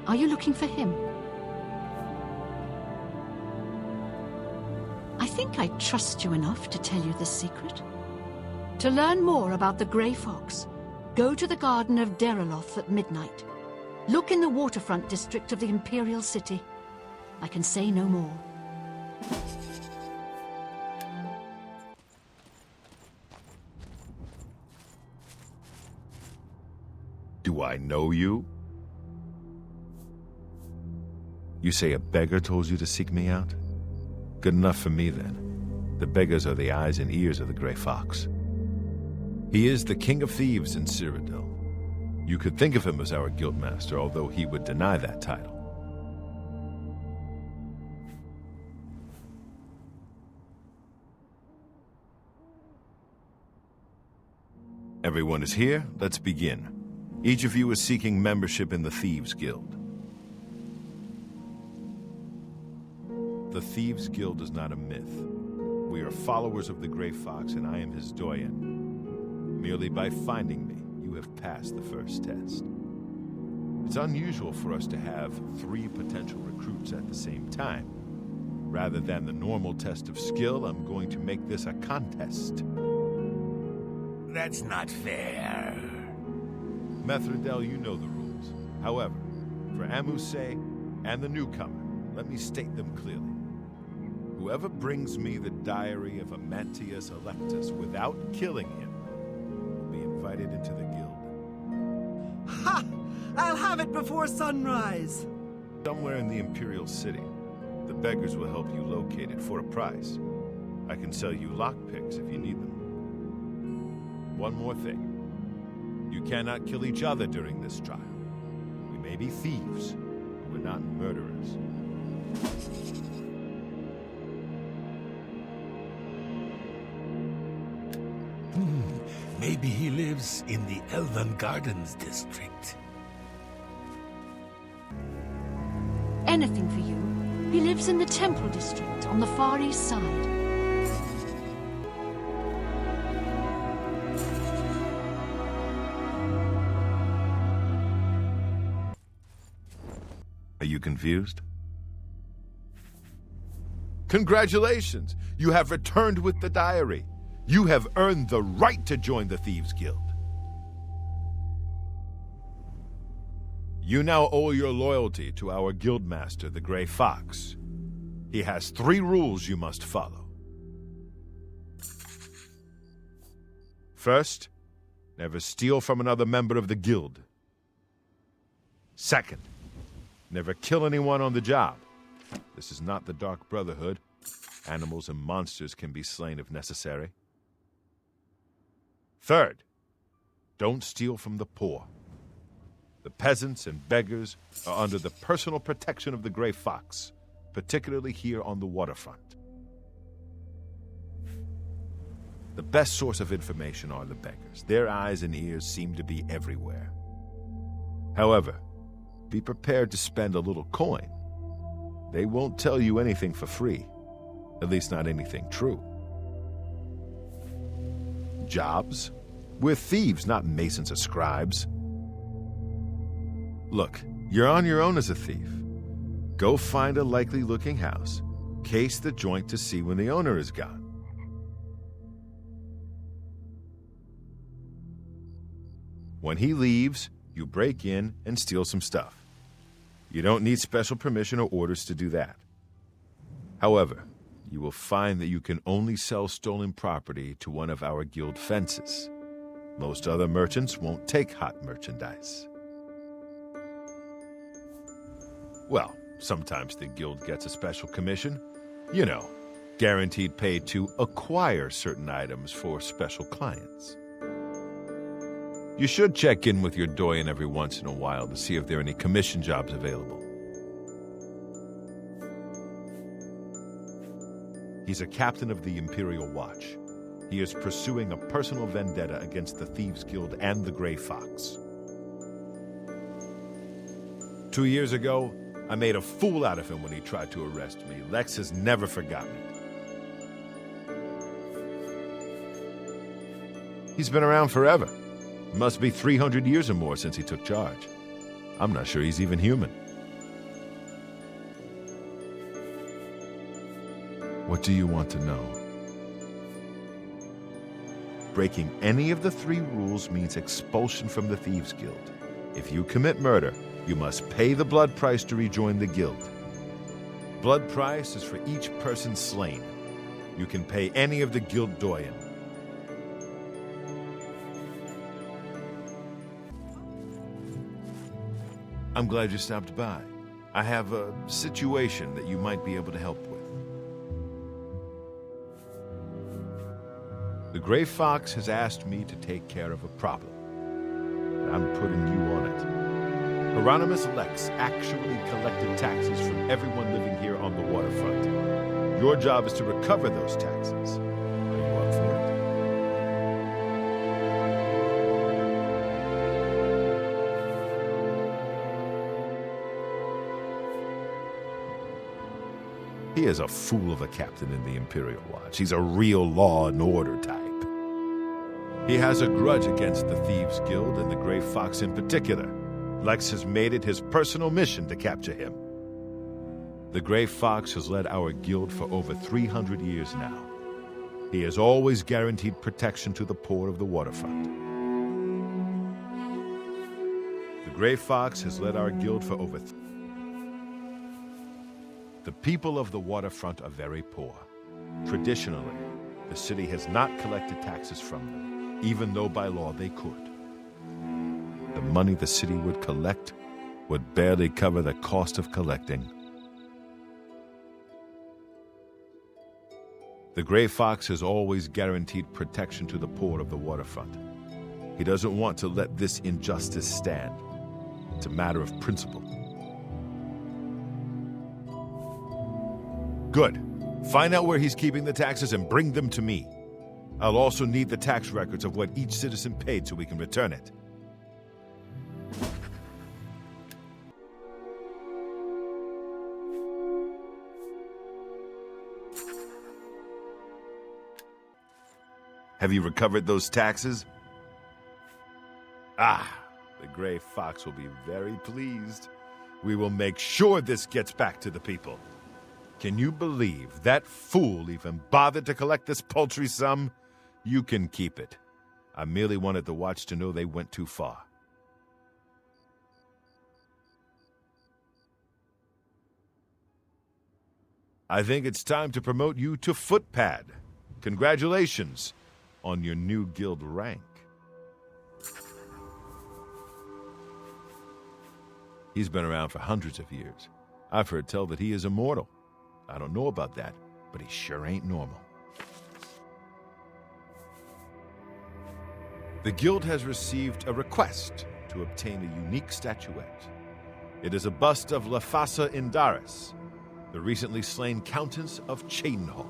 Are you looking for him? I think I trust you enough to tell you the secret. To learn more about the Grey Fox, go to the Garden of Deriloth at midnight. Look in the waterfront district of the Imperial City. I can say no more. Do I know you? You say a beggar told you to seek me out? Good enough for me, then. The beggars are the eyes and ears of the Grey Fox. He is the King of Thieves in Cyrodiil. You could think of him as our guildmaster, although he would deny that title. Everyone is here. Let's begin. Each of you is seeking membership in the Thieves Guild. The Thieves Guild is not a myth. We are followers of the Grey Fox, and I am his doyen. Merely by finding me, you have passed the first test. It's unusual for us to have 3 potential recruits at the same time. Rather than the normal test of skill, I'm going to make this a contest. That's not fair. Methridel, you know the rules. However, for Amuse and the newcomer, let me state them clearly. Whoever brings me the diary of Amantius Electus without killing him will be invited into the guild. Ha! I'll have it before sunrise! Somewhere in the Imperial City. The beggars will help you locate it for a price. I can sell you lockpicks if you need them. One more thing. You cannot kill each other during this trial. We may be thieves, but we're not murderers. Maybe he lives in the Elven Gardens district. Anything for you. He lives in the Temple district on the far east side. Are you confused? Congratulations! You have returned with the diary. You have earned the right to join the Thieves Guild. You now owe your loyalty to our guildmaster, the Grey Fox. He has 3 rules you must follow. First, never steal from another member of the guild. Second, never kill anyone on the job. This is not the Dark Brotherhood. Animals and monsters can be slain if necessary. Third, don't steal from the poor. The peasants and beggars are under the personal protection of the Grey Fox, particularly here on the waterfront. The best source of information are the beggars. Their eyes and ears seem to be everywhere. However, be prepared to spend a little coin. They won't tell you anything for free, at least not anything true. Jobs? We're thieves, not masons or scribes. Look, you're on your own as a thief. Go find a likely-looking house, case the joint to see when the owner is gone. When he leaves, you break in and steal some stuff. You don't need special permission or orders to do that. However, you will find that you can only sell stolen property to one of our guild fences. Most other merchants won't take hot merchandise. Well, sometimes the guild gets a special commission. You know, guaranteed pay to acquire certain items for special clients. You should check in with your doyen every once in a while to see if there are any commission jobs available. He's a captain of the Imperial Watch. He is pursuing a personal vendetta against the Thieves Guild and the Grey Fox. 2 years ago, I made a fool out of him when he tried to arrest me. Lex has never forgotten it. He's been around forever. It must be 300 years or more since he took charge. I'm not sure he's even human. What do you want to know? Breaking any of the 3 rules means expulsion from the Thieves Guild. If you commit murder, you must pay the blood price to rejoin the guild. Blood price is for each person slain. You can pay any of the guild doyen. I'm glad you stopped by. I have a situation that you might be able to help with. The Gray Fox has asked me to take care of a problem. I'm putting you on it. Hieronymus Lex actually collected taxes from everyone living here on the waterfront. Your job is to recover those taxes. Are you up for it? He is a fool of a captain in the Imperial Watch. He's a real law and order type. He has a grudge against the Thieves Guild and the Gray Fox in particular. Lex has made it his personal mission to capture him. The Gray Fox has led our guild for over 300 years now. He has always guaranteed protection to the poor of the waterfront. The Gray Fox has led our guild for over... The people of the waterfront are very poor. Traditionally, the city has not collected taxes from them, even though by law they could. The money the city would collect would barely cover the cost of collecting. The Gray Fox has always guaranteed protection to the poor of the waterfront. He doesn't want to let this injustice stand. It's a matter of principle. Good. Find out where he's keeping the taxes and bring them to me. I'll also need the tax records of what each citizen paid so we can return it. Have you recovered those taxes? Ah, the Gray Fox will be very pleased. We will make sure this gets back to the people. Can you believe that fool even bothered to collect this paltry sum? You can keep it. I merely wanted the Watch to know they went too far. I think it's time to promote you to Footpad. Congratulations on your new guild rank. He's been around for hundreds of years. I've heard tell that he is immortal. I don't know about that, but he sure ain't normal. The guild has received a request to obtain a unique statuette. It is a bust of Lafasa Indaris, the recently slain Countess of Cheydinhal.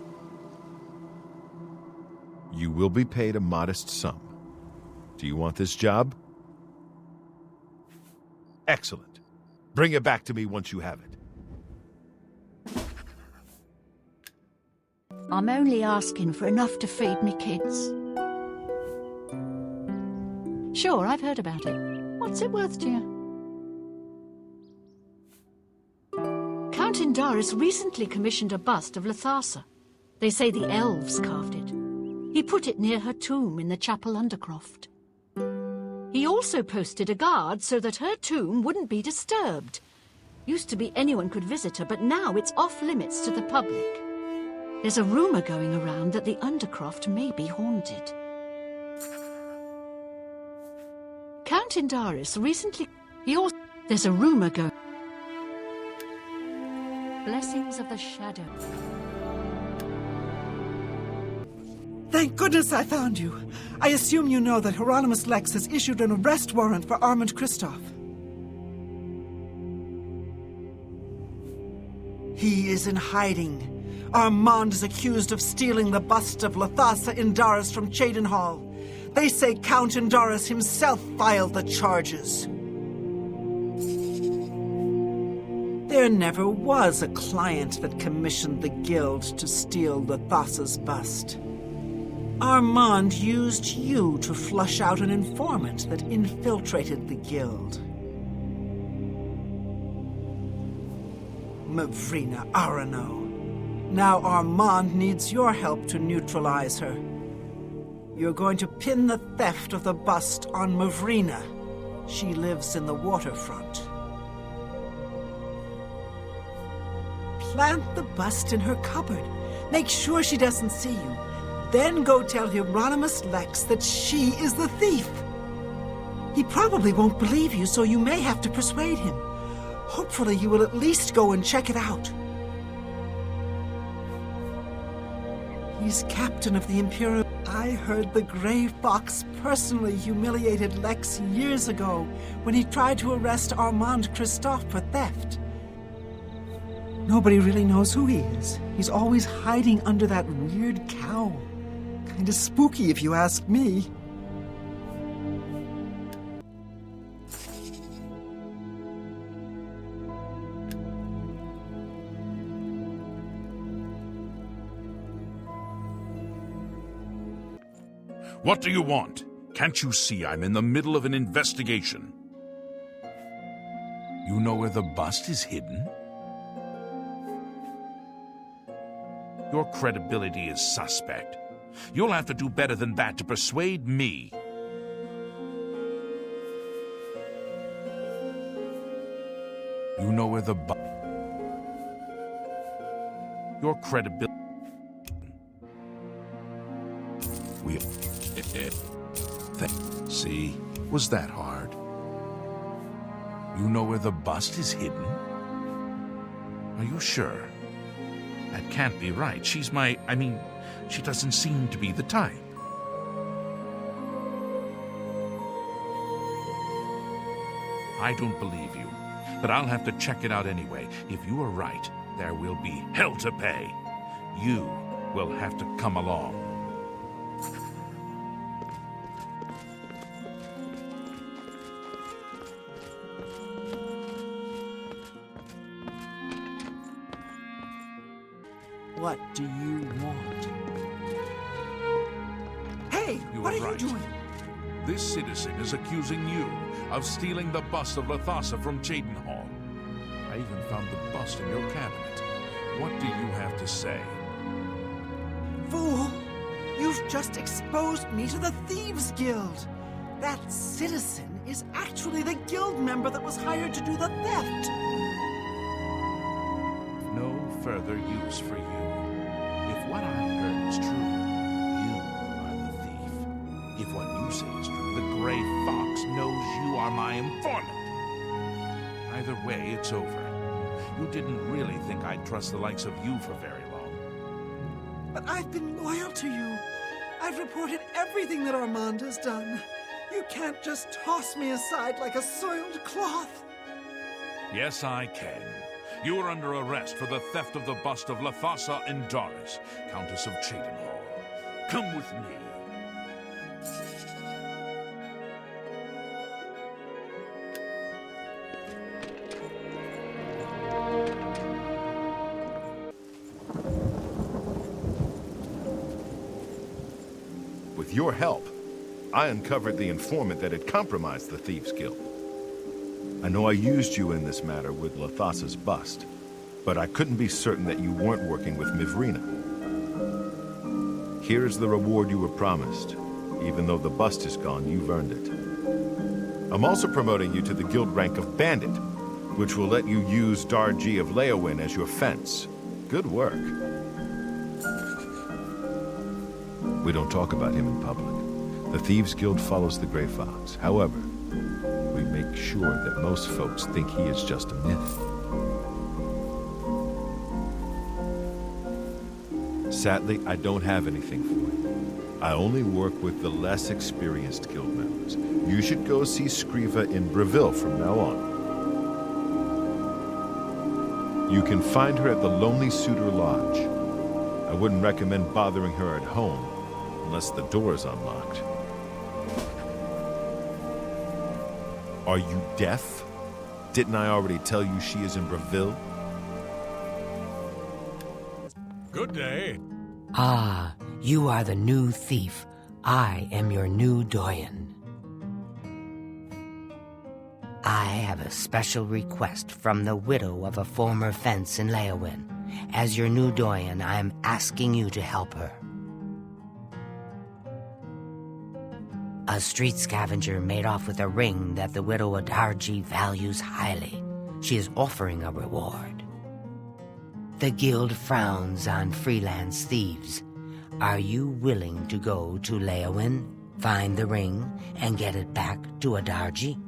You will be paid a modest sum. Do you want this job? Excellent. Bring it back to me once you have it. I'm only asking for enough to feed me kids. Sure, I've heard about it. What's it worth to you? Count Indaris recently commissioned a bust of Lethasa. They say the elves carved it. He put it near her tomb in the chapel Undercroft. He also posted a guard so that her tomb wouldn't be disturbed. Used to be anyone could visit her, but now it's off limits to the public. There's a rumor going around that the Undercroft may be haunted. Count Indaris recently... There's a rumor going... Blessings of the Shadow. Thank goodness I found you. I assume you know that Hieronymus Lex has issued an arrest warrant for Armand Kristoff. He is in hiding. Armand is accused of stealing the bust of Lethasa Indaris from Cheydinhal. They say Count Indaris himself filed the charges. There never was a client that commissioned the guild to steal Lethasa's bust. Armand used you to flush out an informant that infiltrated the guild. Mavrina Arano. Now Armand needs your help to neutralize her. You're going to pin the theft of the bust on Mavrina. She lives in the waterfront. Plant the bust in her cupboard. Make sure she doesn't see you. Then go tell Hieronymus Lex that she is the thief. He probably won't believe you, so you may have to persuade him. Hopefully you will at least go and check it out. He's captain of the Imperial... I heard the Grey Fox personally humiliated Lex years ago when he tried to arrest Armand Christophe for theft. Nobody really knows who he is. He's always hiding under that weird cowl. Kinda spooky if you ask me. What do you want? Can't you see I'm in the middle of an investigation? You know where the bust is hidden? Your credibility is suspect. You'll have to do better than that to persuade me. You know where the bust... Your credibility... We... See? Was that hard? You know where the bust is hidden? Are you sure? That can't be right. She's my... she doesn't seem to be the type. I don't believe you, but I'll have to check it out anyway. If you are right, there will be hell to pay. You will have to come along. What do you want? Hey, what are you doing? This citizen is accusing you of stealing the bust of Lathasa from Cheydinhal. I even found the bust in your cabinet. What do you have to say? Fool! You've just exposed me to the Thieves Guild! That citizen is actually the guild member that was hired to do the theft! No further use for you. If what I heard is true, you are the thief. If what you say is true, the Grey Fox knows you are my informant. Either way, it's over. You didn't really think I'd trust the likes of you for very long. But I've been loyal to you. I've reported everything that Armand has done. You can't just toss me aside like a soiled cloth. Yes, I can. You are under arrest for the theft of the bust of Lathasa Indaris, Countess of Cheydinhal. Come with me. With your help, I uncovered the informant that had compromised the Thieves Guild. I know I used you in this matter with Lathasa's bust, but I couldn't be certain that you weren't working with Mavrina. Here's the reward you were promised. Even though the bust is gone, you've earned it. I'm also promoting you to the guild rank of Bandit, which will let you use Darji of Leowin as your fence. Good work. We don't talk about him in public. The Thieves Guild follows the Grey Fox. However, we make sure that most folks think he is just a myth. Sadly, I don't have anything for you. I only work with the less experienced guild members. You should go see Scriva in Breville from now on. You can find her at the Lonely Suitor Lodge. I wouldn't recommend bothering her at home, unless the door is unlocked. Are you deaf? Didn't I already tell you she is in Breville? Good day. Ah, You are the new thief. I am your new doyen. I have a special request from the widow of a former fence in Leowin. As your new doyen, I am asking you to help her. A street scavenger made off with a ring that the widow Adarji values highly. She is offering a reward. The guild frowns on freelance thieves. Are you willing to go to Leowin, find the ring, and get it back to Adarji?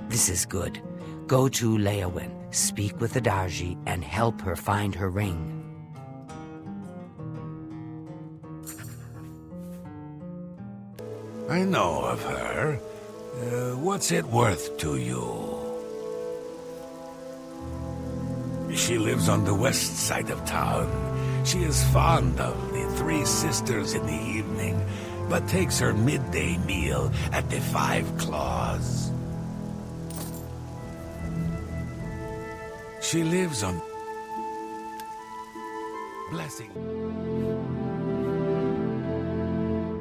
This is good. Go to Leowin, speak with Adarji, and help her find her ring. I know of her. What's it worth to you? She lives on the west side of town. She is fond of the Three Sisters in the evening, but takes her midday meal at the Five Claws. She lives on... Blessing.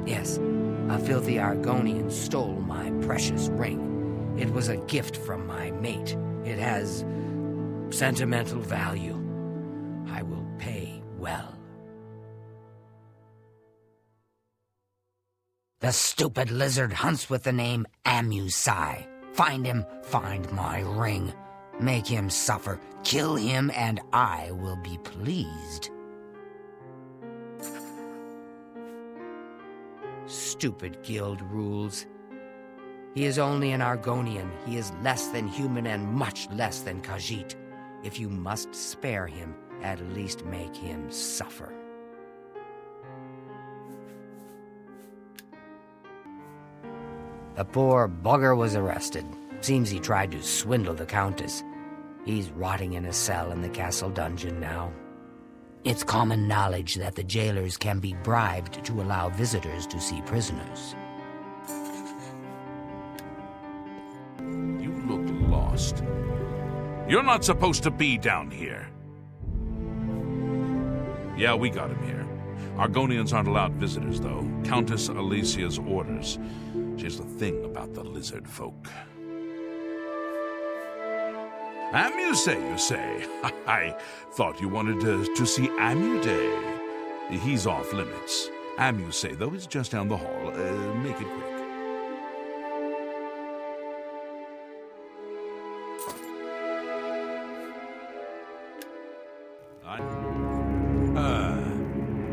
Yes, a filthy Argonian stole my precious ring. It was a gift from my mate. It has sentimental value. I will pay well. The stupid lizard hunts with the name Amusai. Find him, find my ring. Make him suffer, kill him, and I will be pleased. Stupid guild rules. He is only an Argonian. He is less than human and much less than Khajiit. If you must spare him, at least make him suffer. The poor bugger was arrested. Seems he tried to swindle the Countess. He's rotting in a cell in the castle dungeon now. It's common knowledge that the jailers can be bribed to allow visitors to see prisoners. You look lost. You're not supposed to be down here. Yeah, we got him here. Argonians aren't allowed visitors, though. Countess Alicia's orders. She's the thing about the lizard folk. Amusay, you say? I thought you wanted to see Amuday. He's off limits. Amusay, though, is just down the hall. Make it quick.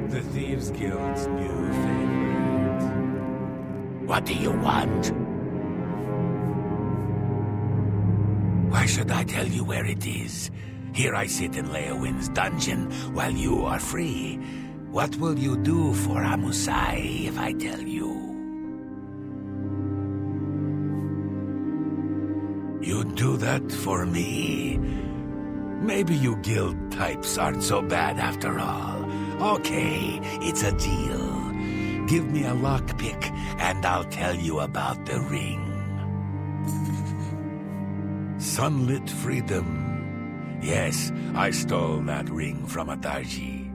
The Thieves Guild's new favorite. What do you want? Why should I tell you where it is? Here I sit in Leowin's dungeon while you are free. What will you do for Amusai if I tell you? You'd do that for me? Maybe you guild types aren't so bad after all. Okay, it's a deal. Give me a lockpick and I'll tell you about the ring. Sunlit freedom. Yes, I stole that ring from Adarji.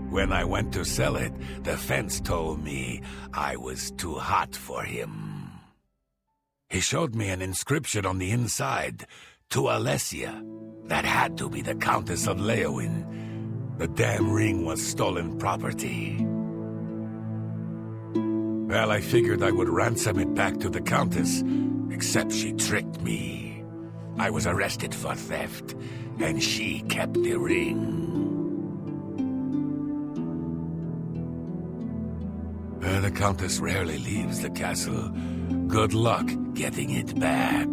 When I went to sell it, the fence told me I was too hot for him. He showed me an inscription on the inside, to Alessia. That had to be the Countess of Leowin. The damn ring was stolen property. Well, I figured I would ransom it back to the Countess, except she tricked me. I was arrested for theft, and she kept the ring. The Countess rarely leaves the castle. Good luck getting it back.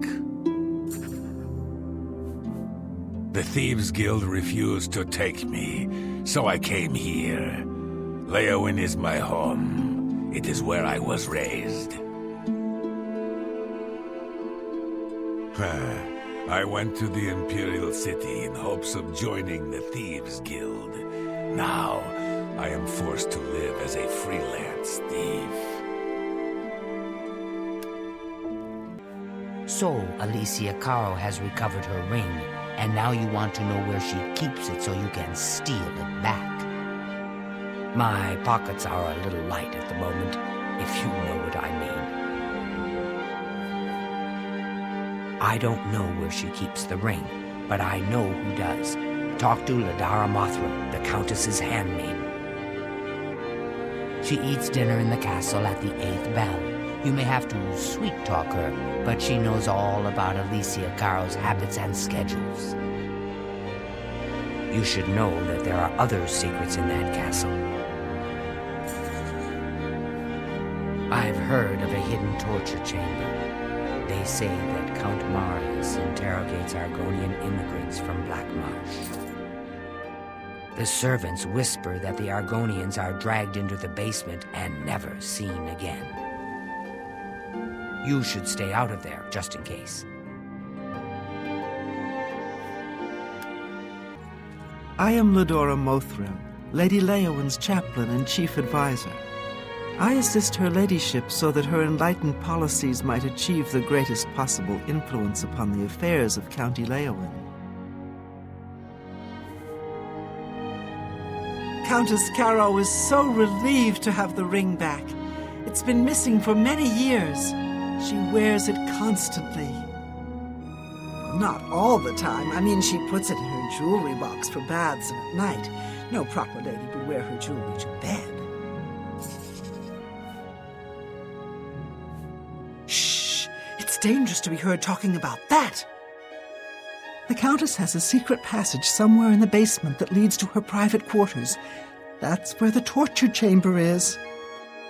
The Thieves Guild refused to take me, so I came here. Leowin is my home. It is where I was raised. I went to the Imperial City in hopes of joining the Thieves Guild. Now, I am forced to live as a freelance thief. So, Alicia Caro has recovered her ring. and now you want to know where she keeps it so you can steal it back. My pockets are a little light at the moment, if you know what I mean. I don't know where she keeps the ring, but I know who does. Talk to Ladara Mothra, the Countess's handmaid. She eats dinner in the castle at the 8th bell. You may have to sweet-talk her, but she knows all about Alicia Caro's habits and schedules. You should know that there are other secrets in that castle. I've heard of a hidden torture chamber. They say that Count Marius interrogates Argonian immigrants from Black Marsh. The servants whisper that the Argonians are dragged into the basement and never seen again. You should stay out of there, just in case. I am Ladora Mothra, Lady Leowyn's chaplain and chief advisor. I assist her ladyship so that her enlightened policies might achieve the greatest possible influence upon the affairs of County Leowyn. Countess Caro is so relieved to have the ring back. It's been missing for many years. She wears it constantly. Well, not all the time. I mean, she puts it in her jewelry box for baths and at night. No proper lady would wear her jewelry to bed. Shh! It's dangerous to be heard talking about that! The Countess has a secret passage somewhere in the basement that leads to her private quarters. That's where the torture chamber is.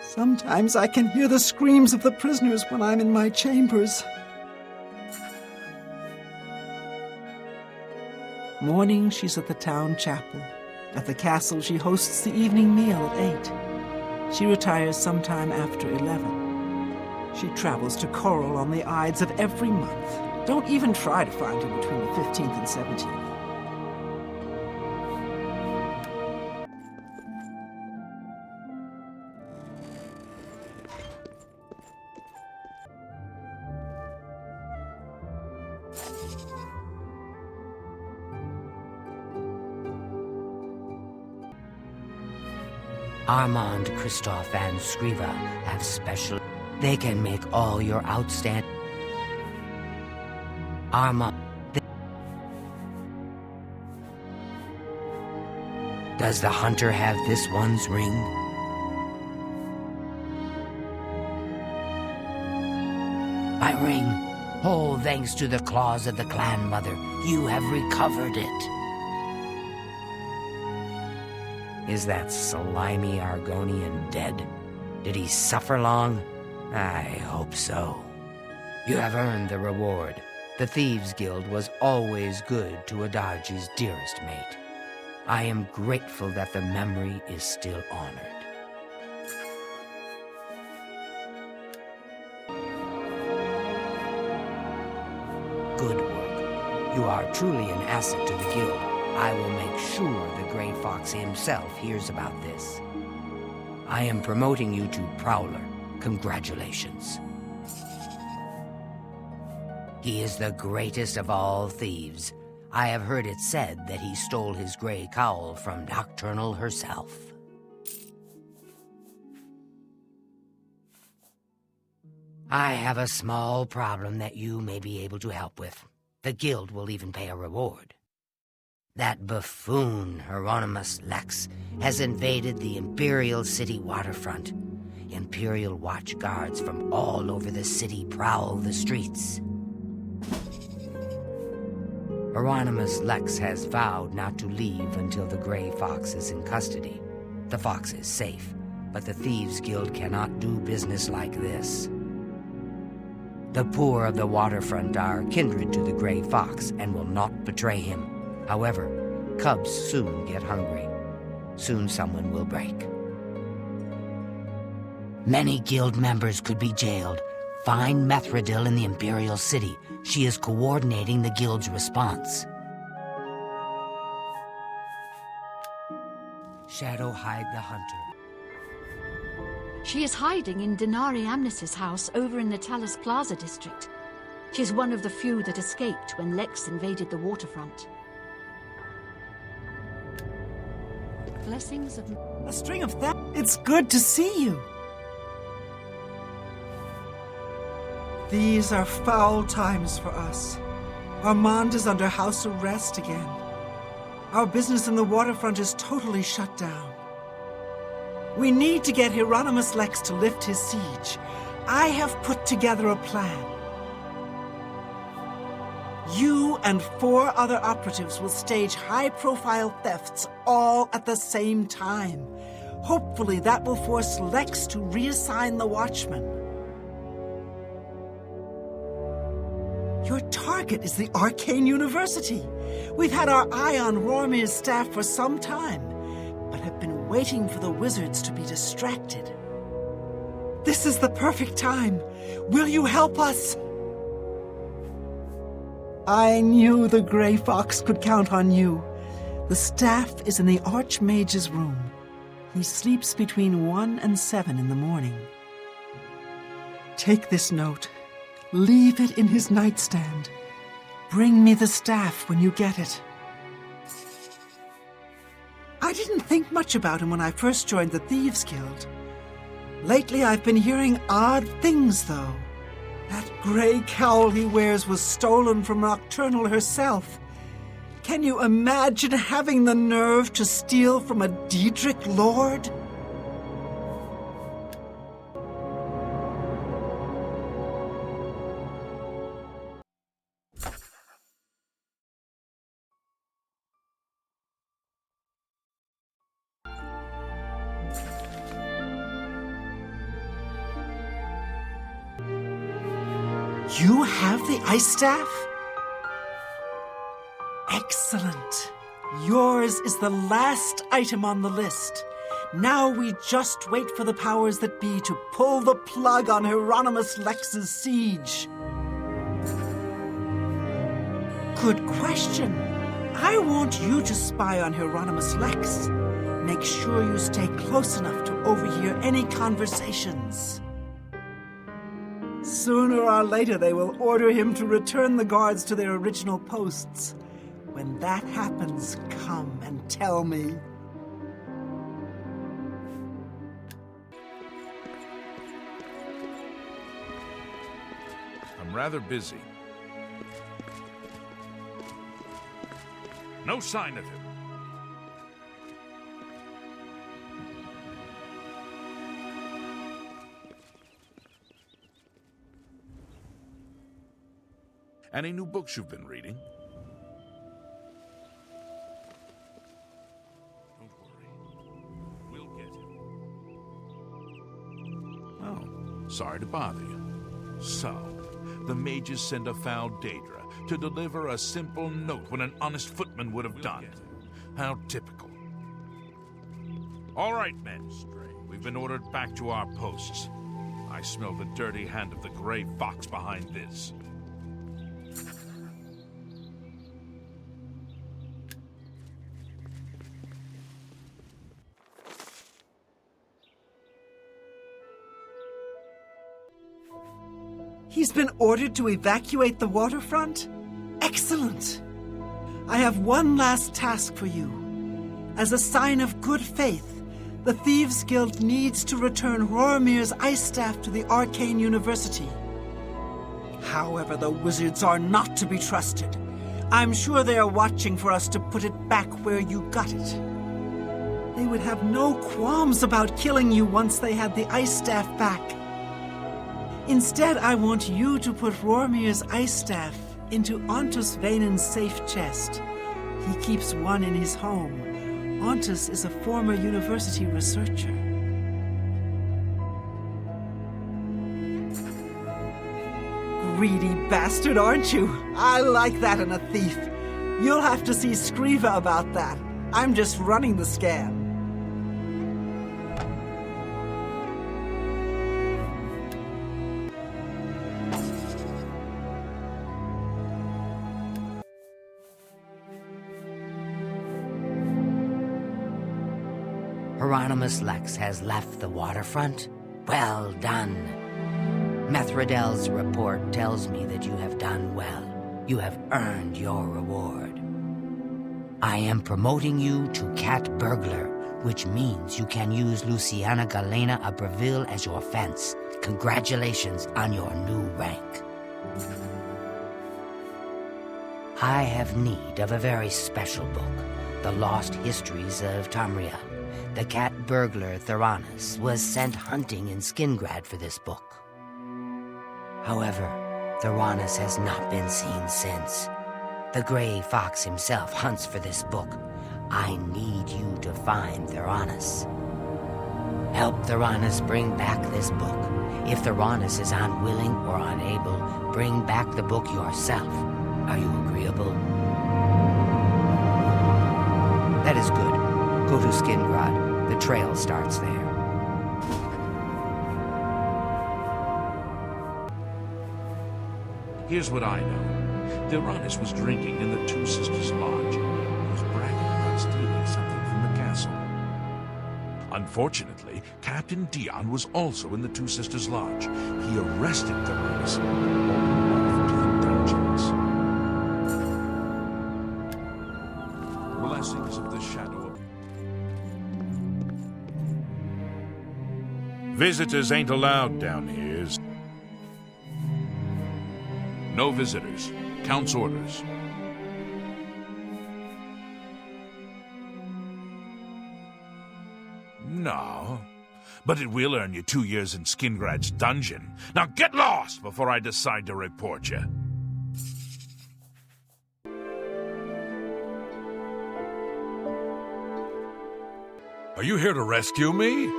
Sometimes I can hear the screams of the prisoners when I'm in my chambers. Morning, she's at the town chapel. At the castle, she hosts the evening meal at 8. She retires sometime after 11. She travels to Coral on the Ides of every month. Don't even try to find her between the 15th and 17th. Armand, Christophe, and Scriva have special... They can make all your outstanding... Armand... Does the hunter have this one's ring? My ring! Oh, thanks to the claws of the clan mother, you have recovered it. Is that slimy Argonian dead? Did he suffer long? I hope so. You have earned the reward. The Thieves Guild was always good to Adarji's dearest mate. I am grateful that the memory is still honored. Good work. You are truly an asset to the guild. I will make sure the Grey Fox himself hears about this. I am promoting you to Prowler. Congratulations. He is the greatest of all thieves. I have heard it said that he stole his gray cowl from Nocturnal herself. I have a small problem that you may be able to help with. The guild will even pay a reward. That buffoon, Hieronymus Lex, has invaded the Imperial City waterfront. Imperial watch guards from all over the city prowl the streets. Hieronymus Lex has vowed not to leave until the Grey Fox is in custody. The fox is safe, but the Thieves Guild cannot do business like this. The poor of the waterfront are kindred to the Grey Fox and will not betray him. However, cubs soon get hungry. Soon someone will break. Many guild members could be jailed. Find Methridil in the Imperial City. She is coordinating the guild's response. Shadow hide the hunter. She is hiding in Denari Amnes's house over in the Talus Plaza district. She's one of the few that escaped when Lex invaded the waterfront. Blessings of... A string of that. It's good to see you. These are foul times for us. Armand is under house arrest again. Our business in the waterfront is totally shut down. We need to get Hieronymus Lex to lift his siege. I have put together a plan. You and 4 other operatives will stage high-profile thefts all at the same time. Hopefully that will force Lex to reassign the Watchman. Your target is the Arcane University. We've had our eye on Rormir's staff for some time, but have been waiting for the wizards to be distracted. This is the perfect time. Will you help us? I knew the Grey Fox could count on you. The staff is in the Archmage's room. He sleeps between 1 and 7 in the morning. Take this note. Leave it in his nightstand. Bring me the staff when you get it. I didn't think much about him when I first joined the Thieves Guild. Lately I've been hearing odd things, though. That gray cowl he wears was stolen from Nocturnal herself. Can you imagine having the nerve to steal from a Daedric lord? You have the ice staff? Excellent. Yours is the last item on the list. Now we just wait for the powers that be to pull the plug on Hieronymus Lex's siege. Good question. I want you to spy on Hieronymus Lex. Make sure you stay close enough to overhear any conversations. Sooner or later, they will order him to return the guards to their original posts. When that happens, come and tell me. I'm rather busy. No sign of him. Any new books you've been reading? Don't worry. We'll get him. Oh, sorry to bother you. So, the mages send a foul Daedra to deliver a simple note when an honest footman would have done. How typical. All right, men. We've been ordered back to our posts. I smell the dirty hand of the Grey Fox behind this. He's been ordered to evacuate the waterfront? Excellent! I have one last task for you. As a sign of good faith, the Thieves Guild needs to return Rormir's ice staff to the Arcane University. However, the wizards are not to be trusted. I'm sure they are watching for us to put it back where you got it. They would have no qualms about killing you once they had the ice staff back. Instead, I want you to put Rormir's ice staff into Ontus Vaynon's safe chest. He keeps one in his home. Ontus is a former university researcher. Greedy bastard, aren't you? I like that in a thief. You'll have to see Skriva about that. I'm just running the scan. Hieronymus Lex has left the waterfront? Well done. Methradel's report tells me that you have done well. You have earned your reward. I am promoting you to Cat Burglar, which means you can use Luciana Galena Abreville as your fence. Congratulations on your new rank. I have need of a very special book, The Lost Histories of Tamriel. The cat burglar Theranos was sent hunting in Skingrad for this book. However, Theranos has not been seen since. The Gray Fox himself hunts for this book. I need you to find Theranos. Help Theranos bring back this book. If Theranos is unwilling or unable, bring back the book yourself. Are you agreeable? That is good. Go to Skingrad. The trail starts there. Here's what I know. Theranos was drinking in the Two Sisters Lodge. He was bragging about stealing something from the castle. Unfortunately, Captain Dion was also in the Two Sisters Lodge. He arrested Theranos and opened to the dungeons. Blessings of the Shadow of... Visitors ain't allowed down here. No visitors. Count's orders. No. But it will earn you 2 years in Skingrad's dungeon. Now get lost before I decide to report you. Are you here to rescue me?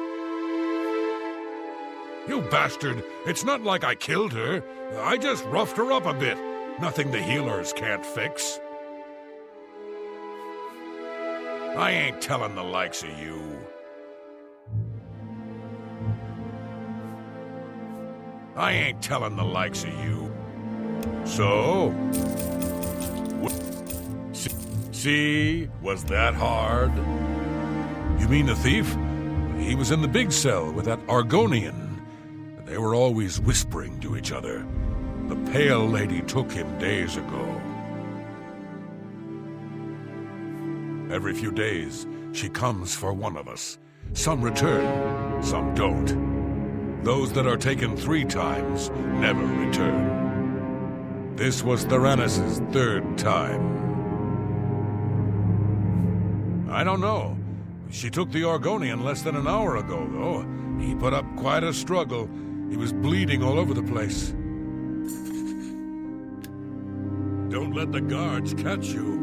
You bastard! It's not like I killed her. I just roughed her up a bit. Nothing the healers can't fix. I ain't telling the likes of you. I ain't telling the likes of you. So? See? Was that hard? You mean the thief? He was in the big cell with that Argonian. They were always whispering to each other. The Pale Lady took him days ago. Every few days, she comes for one of us. Some return, some don't. Those that are taken 3 times never return. This was Theranos' 3rd time. I don't know. She took the Argonian less than an hour ago, though. He put up quite a struggle. He was bleeding all over the place. Don't let the guards catch you.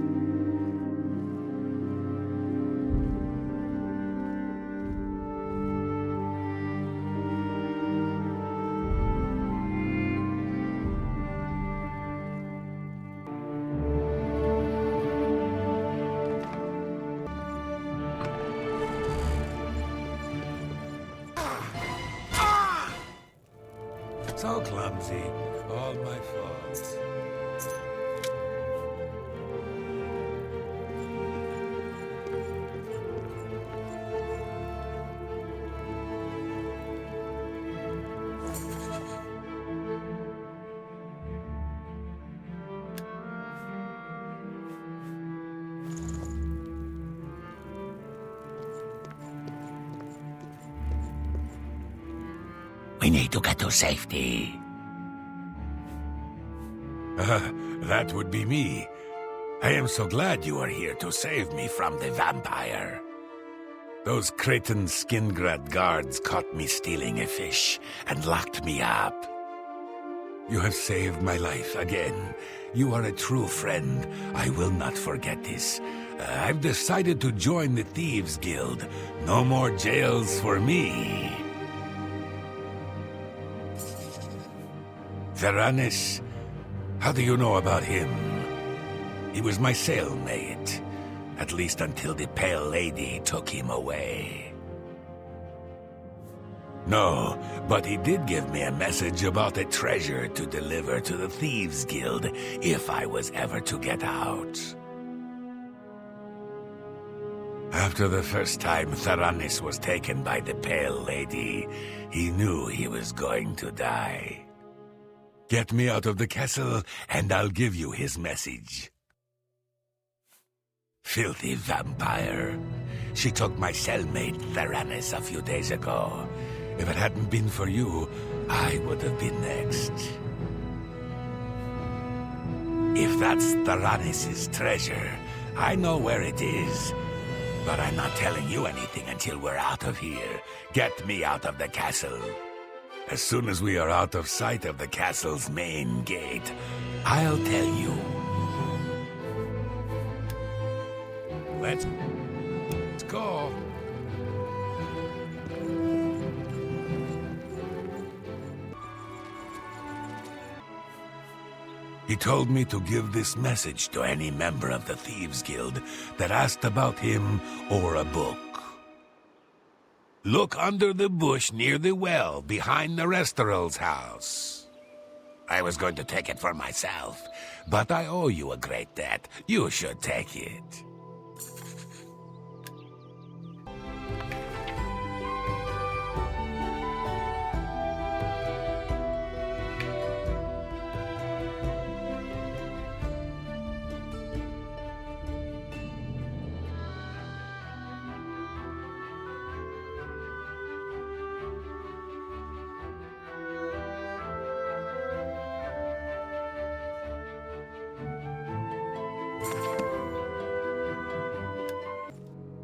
So clumsy. All my fault. We need to get to safety. That would be me. I am so glad you are here to save me from the vampire. Those Cretan Skingrad guards caught me stealing a fish and locked me up. You have saved my life again. You are a true friend. I will not forget this. I've decided to join the Thieves Guild. No more jails for me. Theranos, how do you know about him? He was my cellmate, at least until the Pale Lady took him away. No, but he did give me a message about a treasure to deliver to the Thieves Guild if I was ever to get out. After the first time Theranos was taken by the Pale Lady, he knew he was going to die. Get me out of the castle, and I'll give you his message. Filthy vampire. She took my cellmate, Theranis, a few days ago. If it hadn't been for you, I would have been next. If that's Theranis' treasure, I know where it is. But I'm not telling you anything until we're out of here. Get me out of the castle. As soon as we are out of sight of the castle's main gate, I'll tell you. Let's go. He told me to give this message to any member of the Thieves Guild that asked about him or a book. Look under the bush near the well behind the Restoral's house. I was going to take it for myself, but I owe you a great debt. You should take it.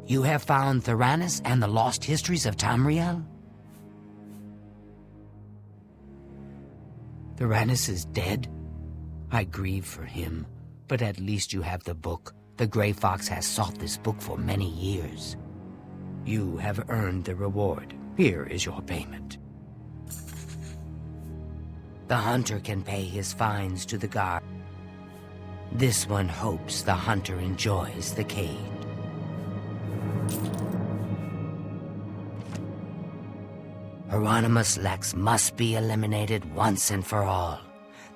You have found Theranis and the lost histories of Tamriel? Theranis is dead? I grieve for him, but at least you have the book. The Grey Fox has sought this book for many years. You have earned the reward. Here is your payment. The hunter can pay his fines to the guard. This one hopes the hunter enjoys the cage. Hieronymus Lex must be eliminated once and for all.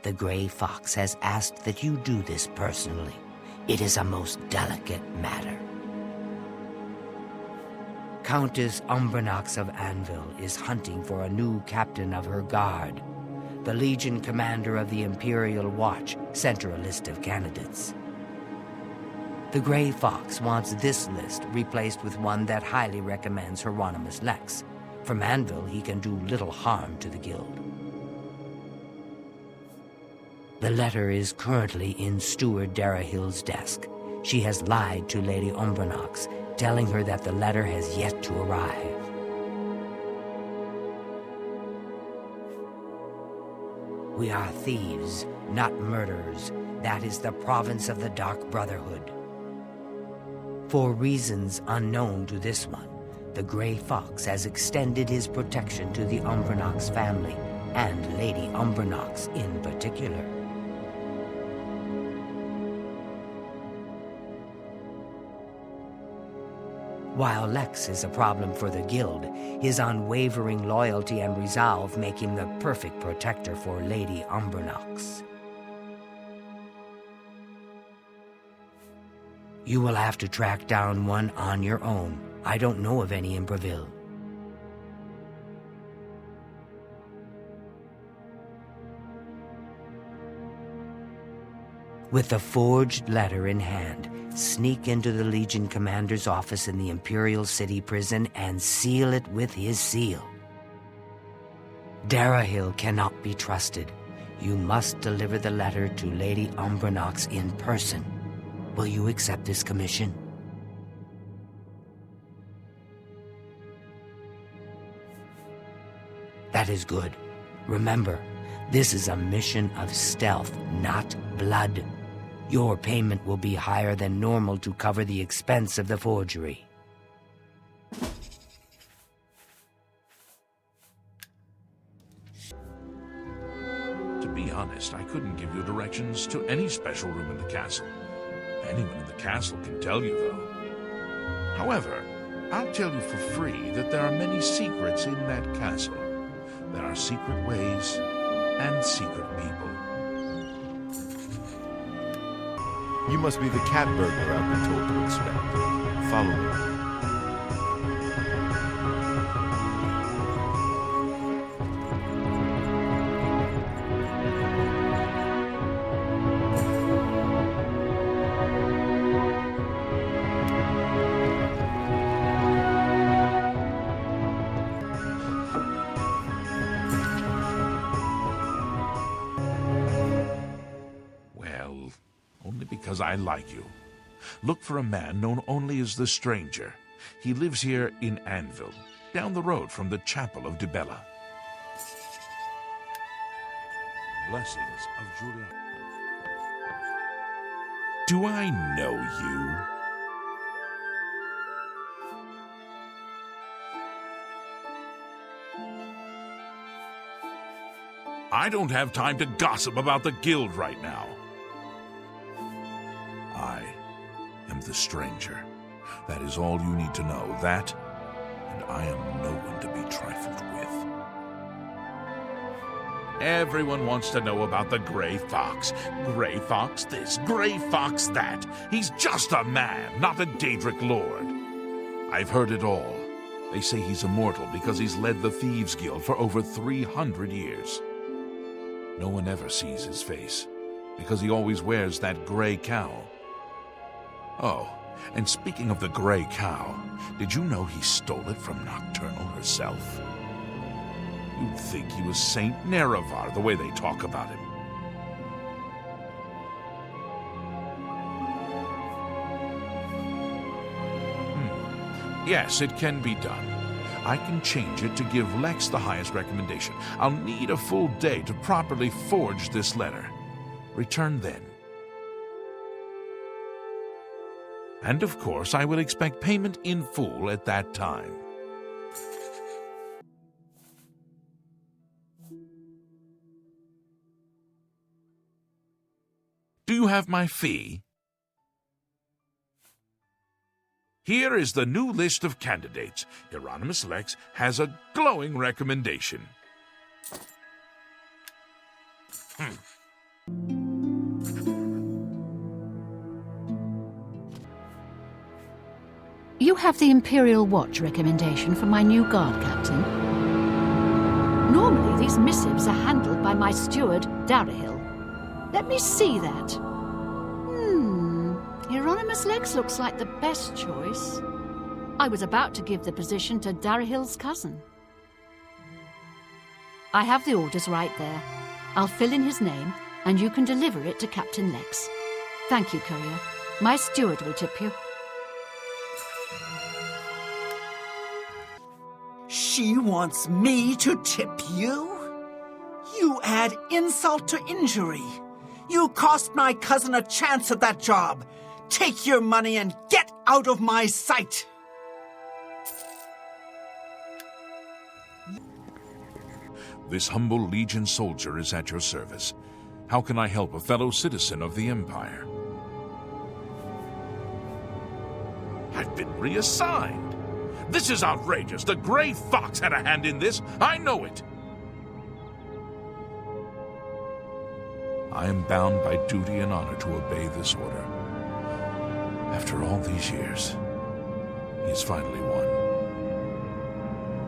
The Grey Fox has asked that you do this personally. It is a most delicate matter. Countess Umbranox of Anvil is hunting for a new captain of her guard. The Legion commander of the Imperial Watch sent her a list of candidates. The Grey Fox wants this list replaced with one that highly recommends Hieronymus Lex. From Anvil, he can do little harm to the guild. The letter is currently in Steward Darahill's desk. She has lied to Lady Umbranox, telling her that the letter has yet to arrive. We are thieves, not murderers. That is the province of the Dark Brotherhood. For reasons unknown to this one, the Grey Fox has extended his protection to the Umbranox family, and Lady Umbranox in particular. While Lex is a problem for the guild, his unwavering loyalty and resolve make him the perfect protector for Lady Umbranox. You will have to track down one on your own. I don't know of any in Breville. With the forged letter in hand, sneak into the Legion commander's office in the Imperial City prison and seal it with his seal. Darahill cannot be trusted. You must deliver the letter to Lady Umbranox in person. Will you accept this commission? That is good. Remember, this is a mission of stealth, not blood. Your payment will be higher than normal to cover the expense of the forgery. To be honest, I couldn't give you directions to any special room in the castle. Anyone in the castle can tell you, though. However, I'll tell you for free that there are many secrets in that castle. There are secret ways and secret people. You must be the cat burglar I've been told to expect. Follow me. because I like you. Look for a man known only as the Stranger. He lives here in Anvil, down the road from the Chapel of Dibella. Blessings of Julia. Do I know you? I don't have time to gossip about the guild right now. I am the Stranger. That is all you need to know. That, and I am no one to be trifled with. Everyone wants to know about the Gray Fox. Gray Fox this, Gray Fox that. He's just a man, not a Daedric lord. I've heard it all. They say he's immortal because he's led the Thieves Guild for over 300 years. No one ever sees his face, because he always wears that gray cowl. Oh, and speaking of the gray cowl, did you know he stole it from Nocturnal herself? You'd think he was Saint Nerevar, the way they talk about him. Yes, it can be done. I can change it to give Lex the highest recommendation. I'll need a full day to properly forge this letter. Return then. And of course, I will expect payment in full at that time. Do you have my fee? Here is the new list of candidates. Hieronymus Lex has a glowing recommendation. You have the Imperial Watch recommendation for my new guard captain. Normally, these missives are handled by my steward, Darahil. Let me see that. Hieronymus Lex looks like the best choice. I was about to give the position to Darahil's cousin. I have the orders right there. I'll fill in his name, and you can deliver it to Captain Lex. Thank you, courier. My steward will tip you. She wants me to tip you? You add insult to injury. You cost my cousin a chance at that job. Take your money and get out of my sight! This humble Legion soldier is at your service. How can I help a fellow citizen of the Empire? I've been reassigned. This is outrageous. The Gray Fox had a hand in this. I know it. I am bound by duty and honor to obey this order. After all these years, he has finally won.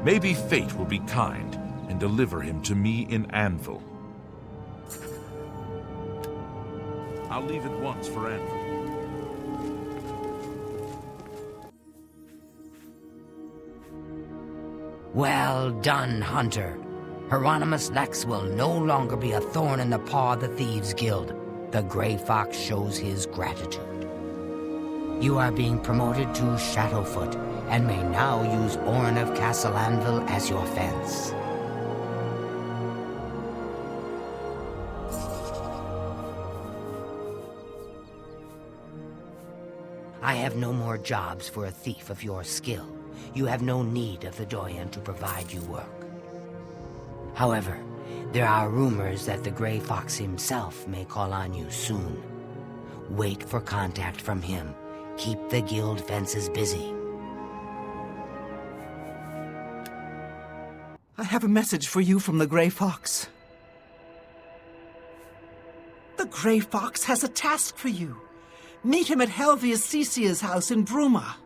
Maybe fate will be kind and deliver him to me in Anvil. I'll leave at once for Anvil. Well done, Hunter. Hieronymus Lex will no longer be a thorn in the paw of the Thieves Guild. The Gray Fox shows his gratitude. You are being promoted to Shadowfoot, and may now use Orrin of Castle Anvil as your fence. I have no more jobs for a thief of your skill. You have no need of the Doyen to provide you work. However, there are rumors that the Gray Fox himself may call on you soon. Wait for contact from him. Keep the guild fences busy. I have a message for you from the Gray Fox. The Gray Fox has a task for you. Meet him at Helvius Cecia's house in Bruma.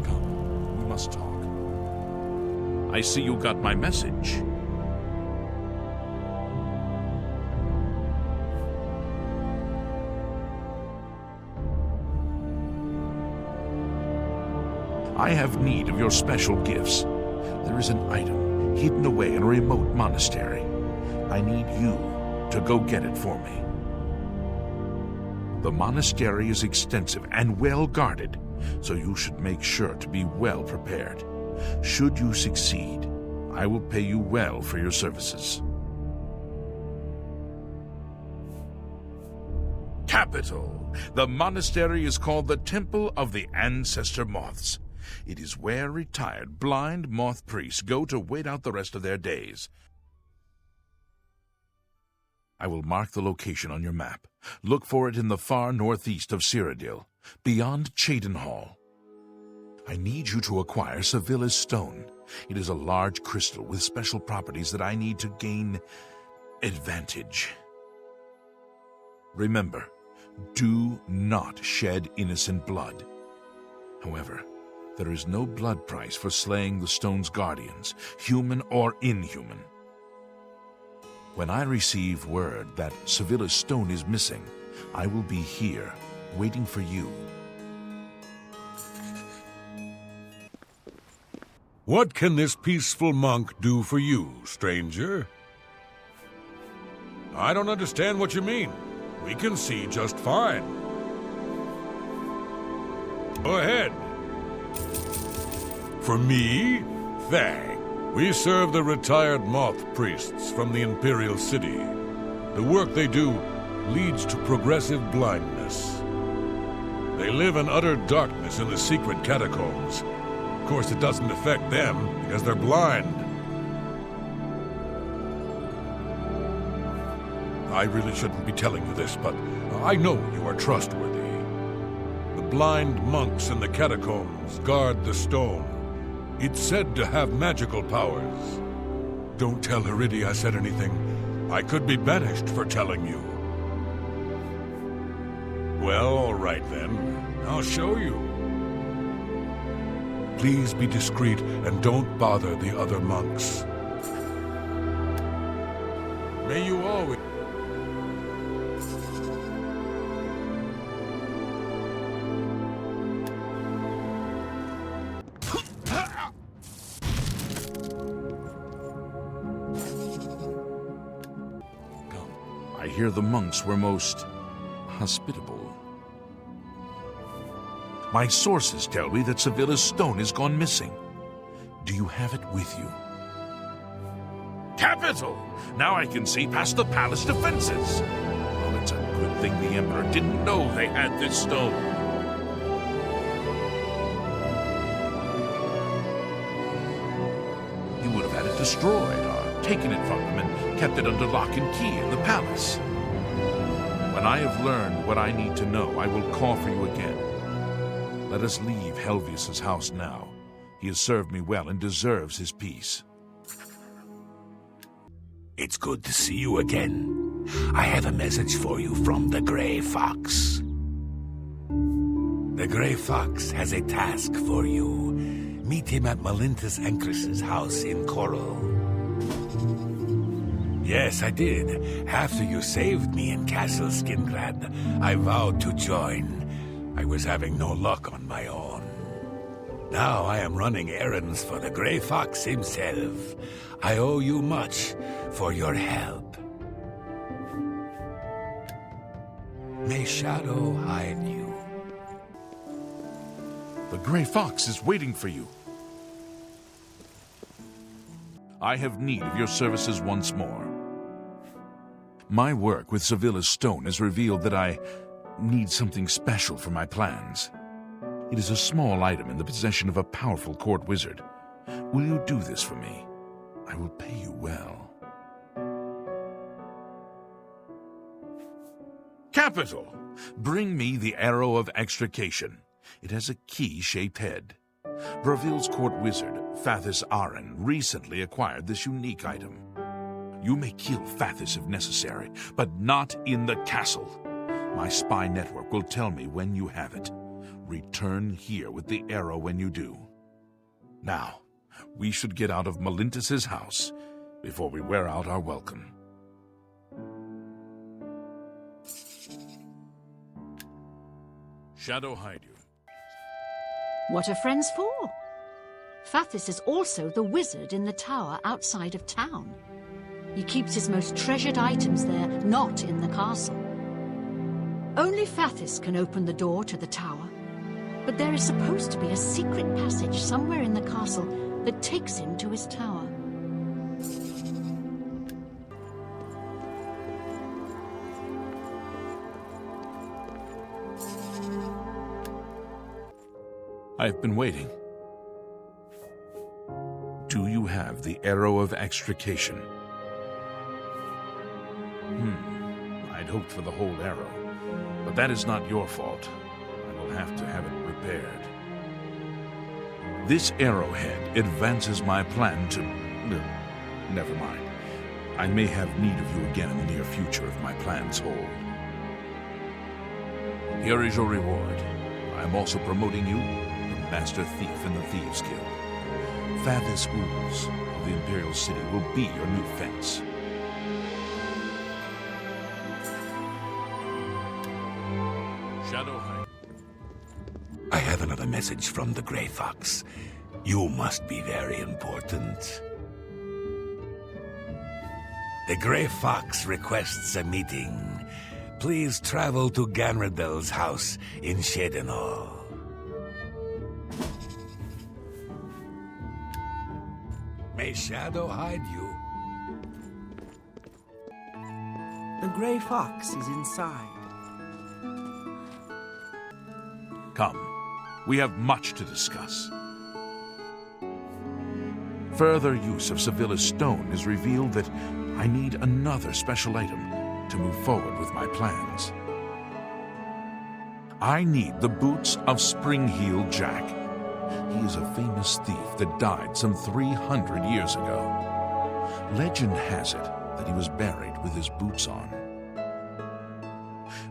Come, we must talk. I see you got my message. I have need of your special gifts. There is an item hidden away in a remote monastery. I need you to go get it for me. The monastery is extensive and well guarded, so you should make sure to be well prepared. Should you succeed, I will pay you well for your services. Capital! The monastery is called the Temple of the Ancestor Moths. It is where retired blind moth priests go to wait out the rest of their days. I will mark the location on your map. Look for it in the far northeast of Cyrodiil, beyond Cheydinhal. I need you to acquire Sevilla's Stone. It is a large crystal with special properties that I need to gain advantage. Remember, do not shed innocent blood. However, there is no blood price for slaying the stone's guardians, human or inhuman. When I receive word that Sevilla's Stone is missing, I will be here, waiting for you. What can this peaceful monk do for you, stranger? I don't understand what you mean. We can see just fine. Go ahead. For me? Thanks. We serve the retired moth priests from the Imperial City. The work they do leads to progressive blindness. They live in utter darkness in the secret catacombs. Of course, it doesn't affect them because they're blind. I really shouldn't be telling you this, but I know you are trustworthy. The blind monks in the catacombs guard the stone. It's said to have magical powers. Don't tell Heridi I said anything. I could be banished for telling you. Well, all right then. I'll show you. Please be discreet and don't bother the other monks. May you always... I hear the monks were most hospitable. My sources tell me that Sevilla's Stone has gone missing. Do you have it with you? Capital! Now I can see past the palace defenses. Oh, it's a good thing the Emperor didn't know they had this stone. He would have had it destroyed or taken it from them and kept it under lock and key in the palace. When I have learned what I need to know, I will call for you again. Let us leave Helvius's house now. He has served me well and deserves his peace. It's good to see you again. I have a message for you from the Grey Fox. The Grey Fox has a task for you. Meet him at Malintis Encris's house in Coral. Yes, I did. After you saved me in Castle Skingrad, I vowed to join. I was having no luck on my own. Now I am running errands for the Grey Fox himself. I owe you much for your help. May Shadow hide you. The Grey Fox is waiting for you. I have need of your services once more. My work with Sevilla's Stone has revealed that I need something special for my plans. It is a small item in the possession of a powerful court wizard. Will you do this for me? I will pay you well. Capital! Bring me the Arrow of Extrication. It has a key-shaped head. Braville's court wizard, Fathis Aren, recently acquired this unique item. You may kill Fathis if necessary, but not in the castle. My spy network will tell me when you have it. Return here with the arrow when you do. Now, we should get out of Malintis' house before we wear out our welcome. Shadow hide you. What are friends for? Fathis is also the wizard in the tower outside of town. He keeps his most treasured items there, not in the castle. Only Fathis can open the door to the tower, but there is supposed to be a secret passage somewhere in the castle that takes him to his tower. I've been waiting. Do you have the arrow of extrication? I'd hoped for the whole arrow, but that is not your fault. I will have to have it repaired. This arrowhead advances my plan to... Never mind. I may have need of you again in the near future if my plans hold. Here is your reward. I am also promoting you from Master Thief in the Thieves Guild. Fathis Ooze of the Imperial City will be your new fence. I have another message from the Grey Fox. You must be very important. The Grey Fox requests a meeting. Please travel to Ganradel's house in Shedenhall. May shadow hide you. The Grey Fox is inside. Come, we have much to discuss. Further use of Sevilla's stone has revealed that I need another special item to move forward with my plans. I need the boots of Spring-Heeled Jack. He is a famous thief that died some 300 years ago. Legend has it that he was buried with his boots on.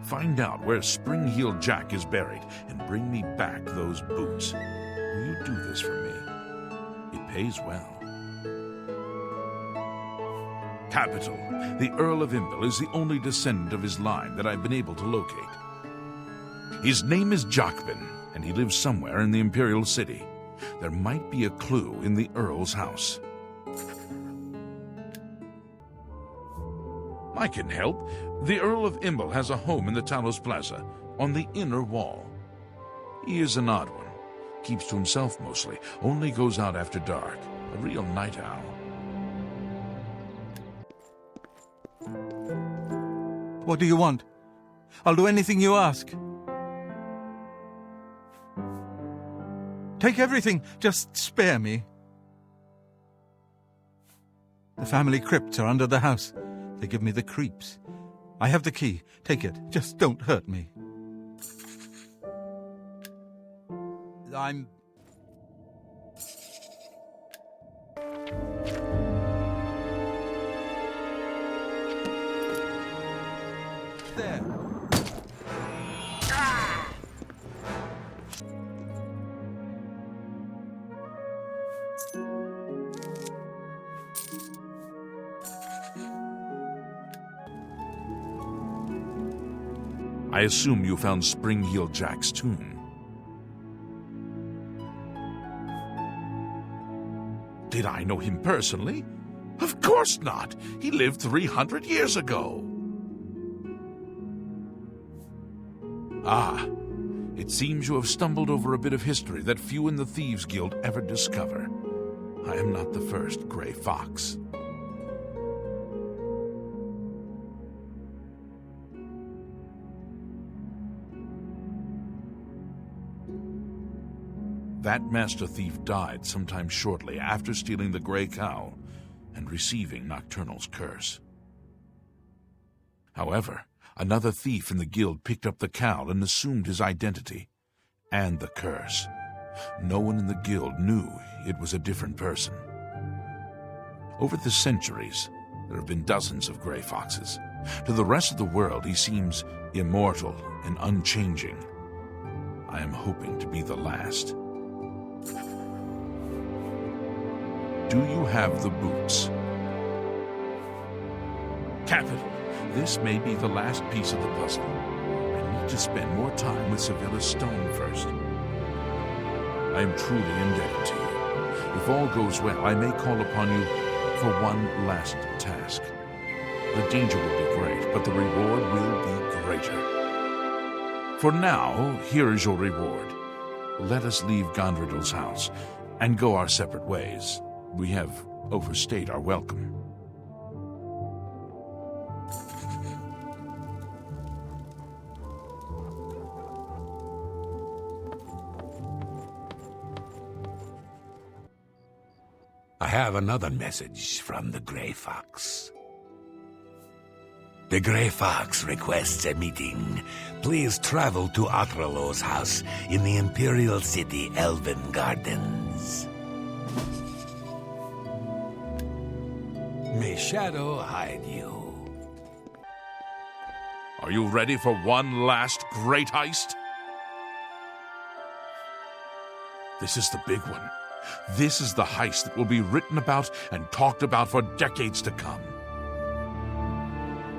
Find out where Spring-Heeled Jack is buried and bring me back those boots. Will you do this for me? It pays well. Capital. The Earl of Imbil is the only descendant of his line that I've been able to locate. His name is Jacobin, and he lives somewhere in the Imperial City. There might be a clue in the Earl's house. I can help. The Earl of Imbil has a home in the Talos Plaza, on the inner wall. He is an odd one. Keeps to himself mostly, only goes out after dark. A real night owl. What do you want? I'll do anything you ask. Take everything, just spare me. The family crypts are under the house. They give me the creeps. I have the key. Take it. Just don't hurt me. I'm... There. I assume you found Spring-Heeled Jack's tomb. Did I know him personally? Of course not! He lived 300 years ago! Ah, it seems you have stumbled over a bit of history that few in the Thieves Guild ever discover. I am not the first Grey Fox. That Master Thief died sometime shortly after stealing the Grey Cowl and receiving Nocturnal's curse. However, another thief in the guild picked up the cowl and assumed his identity and the curse. No one in the guild knew it was a different person. Over the centuries, there have been dozens of Grey Foxes. To the rest of the world, he seems immortal and unchanging. I am hoping to be the last. Do you have the boots? Capital. This may be the last piece of the puzzle. I need to spend more time with Sevilla's stone first. I am truly indebted to you. If all goes well, I may call upon you for one last task. The danger will be great, but the reward will be greater. For now, here is your reward. Let us leave Gondridel's house and go our separate ways. We have overstayed our welcome. I have another message from the Grey Fox. The Grey Fox requests a meeting. Please travel to Atralo's house in the Imperial City Elven Gardens. May shadow hide you. Are you ready for one last great heist? This is the big one. This is the heist that will be written about and talked about for decades to come.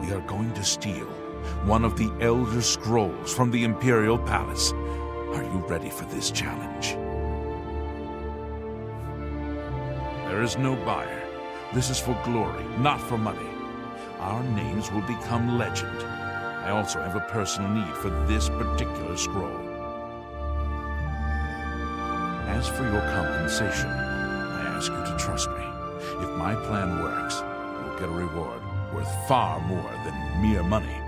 We are going to steal one of the Elder Scrolls from the Imperial Palace. Are you ready for this challenge? There is no buyer. This is for glory, not for money. Our names will become legend. I also have a personal need for this particular scroll. As for your compensation, I ask you to trust me. If my plan works, you'll get a reward worth far more than mere money.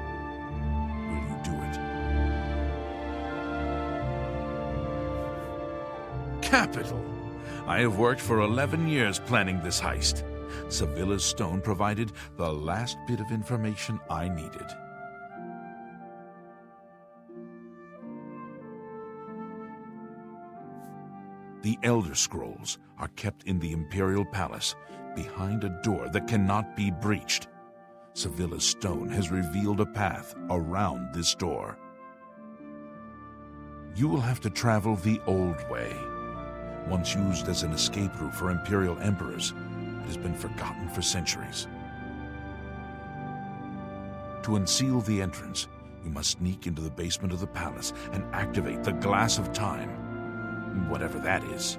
Will you do it? Capital! I have worked for 11 years planning this heist. Sevilla's stone provided the last bit of information I needed. The Elder Scrolls are kept in the Imperial Palace, behind a door that cannot be breached. Sevilla's stone has revealed a path around this door. You will have to travel the old way. Once used as an escape route for Imperial Emperors, it has been forgotten for centuries. To unseal the entrance, you must sneak into the basement of the palace and activate the Glass of Time. Whatever that is.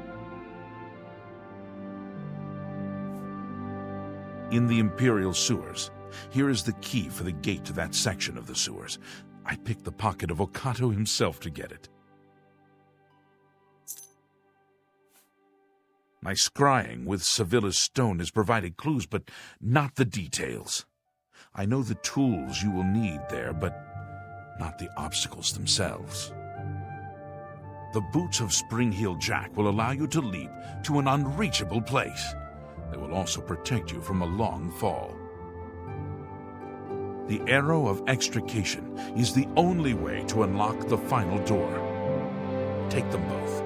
In the Imperial sewers, here is the key for the gate to that section of the sewers. I picked the pocket of Okato himself to get it. My scrying with Sevilla's stone has provided clues, but not the details. I know the tools you will need there, but not the obstacles themselves. The boots of Spring-Heel Jack will allow you to leap to an unreachable place. They will also protect you from a long fall. The Arrow of Extrication is the only way to unlock the final door. Take them both.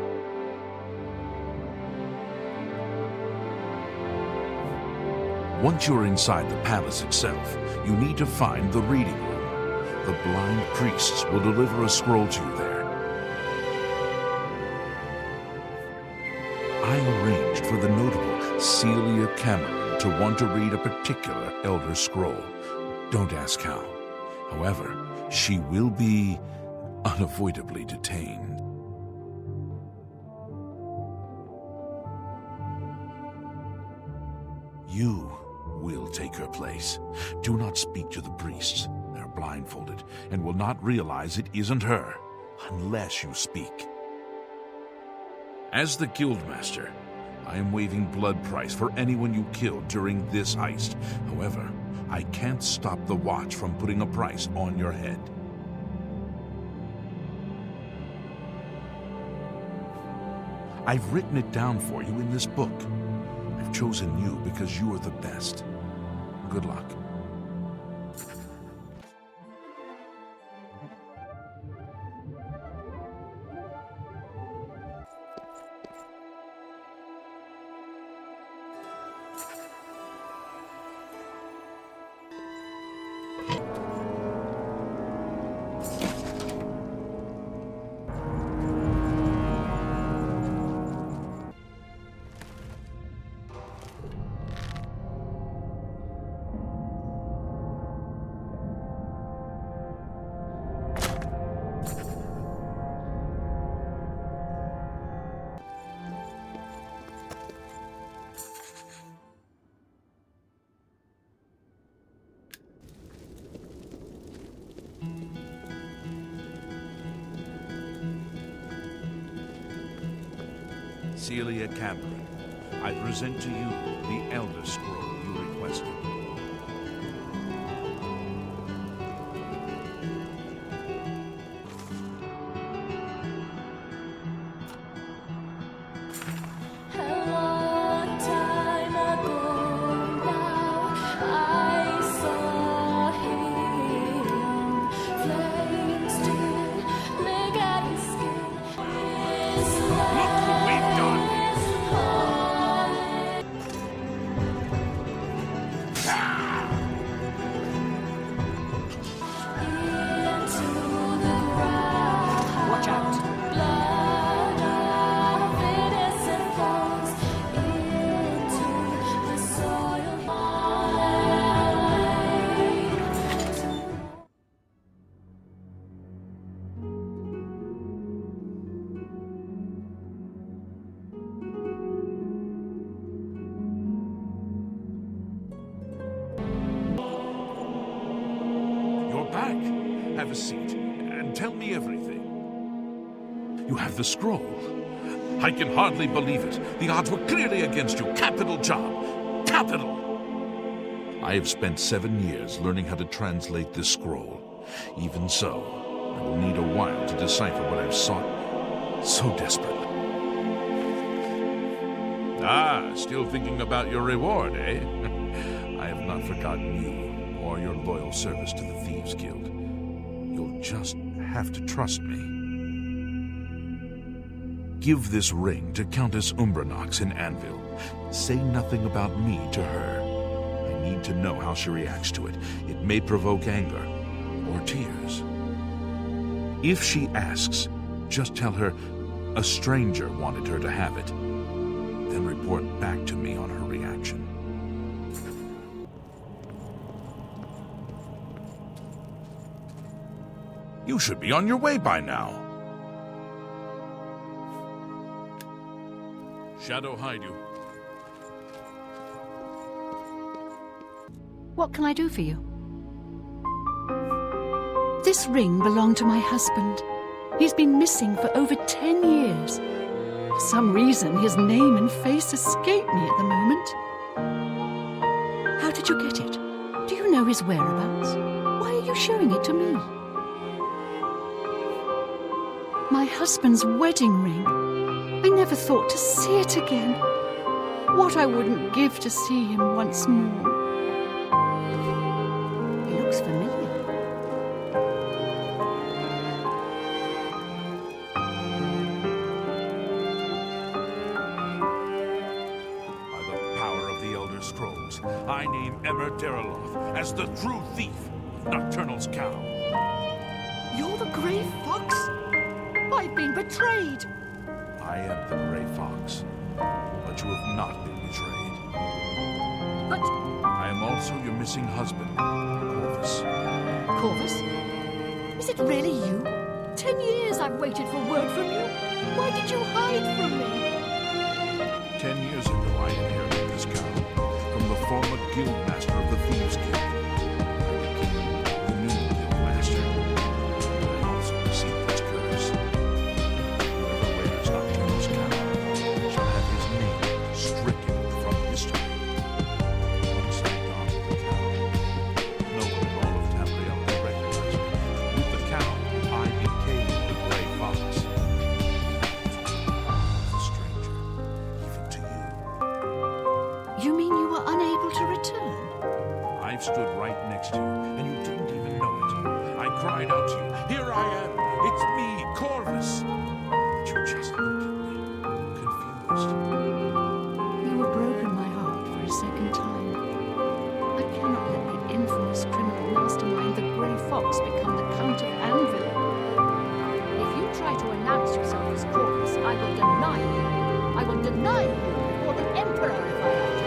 Once you're inside the palace itself, you need to find the reading room. The blind priests will deliver a scroll to you there. I arranged for the notable Celia Cameron to want to read a particular Elder Scroll. Don't ask how. However, she will be unavoidably detained. You will take her place. Do not speak to the priests. They're blindfolded and will not realize it isn't her unless you speak. As the Guildmaster, I am waiving blood price for anyone you kill during this heist. However, I can't stop the Watch from putting a price on your head. I've written it down for you in this book. I've chosen you because you are the best. Good luck. Celia Camberry, I present to you the Elder Scroll you requested. Have a seat, and tell me everything. You have the scroll. I can hardly believe it. The odds were clearly against you. Capital job. Capital! I have spent 7 years learning how to translate this scroll. Even so, I will need a while to decipher what I've sought so desperately. Ah, still thinking about your reward, eh? I have not forgotten you, or your loyal service to the Thieves Guild. You'll just have to trust me. Give this ring to Countess Umbranox in Anvil. Say nothing about me to her. I need to know how she reacts to it. It may provoke anger or tears. If she asks, just tell her a stranger wanted her to have it. Then report back to me on her reaction. You should be on your way by now. Shadow hide you. What can I do for you? This ring belonged to my husband. He's been missing for over 10 years. For some reason, his name and face escape me at the moment. How did you get it? Do you know his whereabouts? Why are you showing it to me? My husband's wedding ring. I never thought to see it again. What I wouldn't give to see him once more. He looks familiar. By the power of the Elder Scrolls, I name Emmer Deriloth as the true thief of Nocturnal's cow. You're the Grey Fox? I've been betrayed. I am the Grey Fox, but you have not been betrayed. But I am also your missing husband, Corvus. Corvus? Is it really you? 10 years I've waited for word from you. Why did you hide from me? 10 years ago, I inherited this cow from the former guild master of the Thieves Guild. I became the new guild master. I also received its curse. Whoever wears Nocturnal's cow shall have his name stricken from history. Once I donned the cow, no one in all of Tamriel could recognize me. With the cow, I became the Grey Fox. A stranger, even to you. You mean you were unable to return? I've stood right next to you, and you didn't even know it. I cried out to you, "Here I am! It's me, Corvus!" But you just looked at me, confused. You have broken my heart for a second time. I cannot let the infamous criminal mastermind, the Grey Fox, become the Count of Anvil. If you try to announce yourself as Corvus, I will deny you. I will deny you before the Emperor if I have to.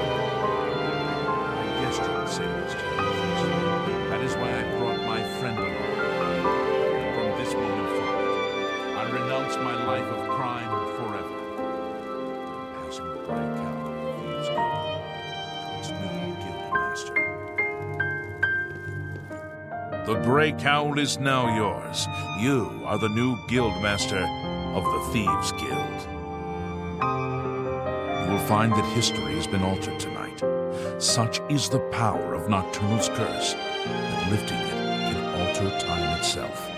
I guessed you would say this to me. That is why I brought my friend along. From this moment forward, I renounce my life of crime forever. I'm passing the Grey Cow of the Thieves Guild to its new guild master. The Grey Cowl is now yours. You are the new guild master of the Thieves Guild. find that history has been altered tonight. Such is the power of Nocturnal's curse that lifting it can alter time itself.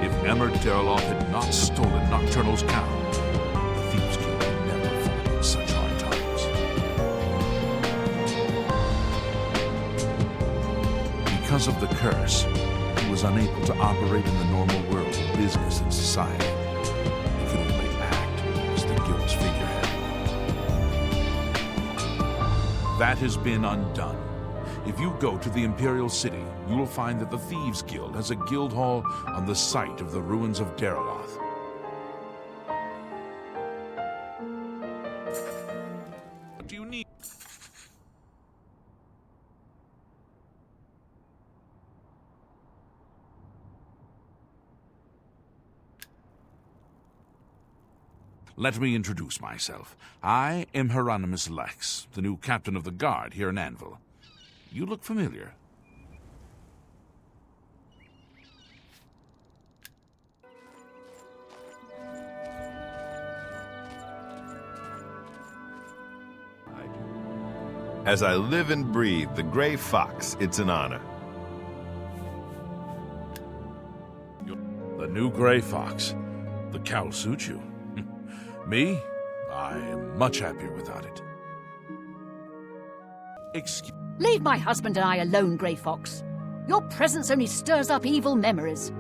If Emmer Derloff had not stolen Nocturnal's cow, the Thieves Guild would never fall in such hard times. Because of the curse, he was unable to operate in the normal world of business and society. He could only act as the Guild's figurehead. That has been undone. If you go to the Imperial City, you will find that the Thieves Guild has a guild hall on the site of the ruins of Derloth. What do you need? Let me introduce myself. I am Hieronymus Lex, the new captain of the guard here in Anvil. You look familiar. As I live and breathe the Gray Fox, it's an honor. The new Gray Fox. The cowl suits you. Me? I am much happier without it. Excuse... Leave my husband and I alone, Grey Fox. Your presence only stirs up evil memories.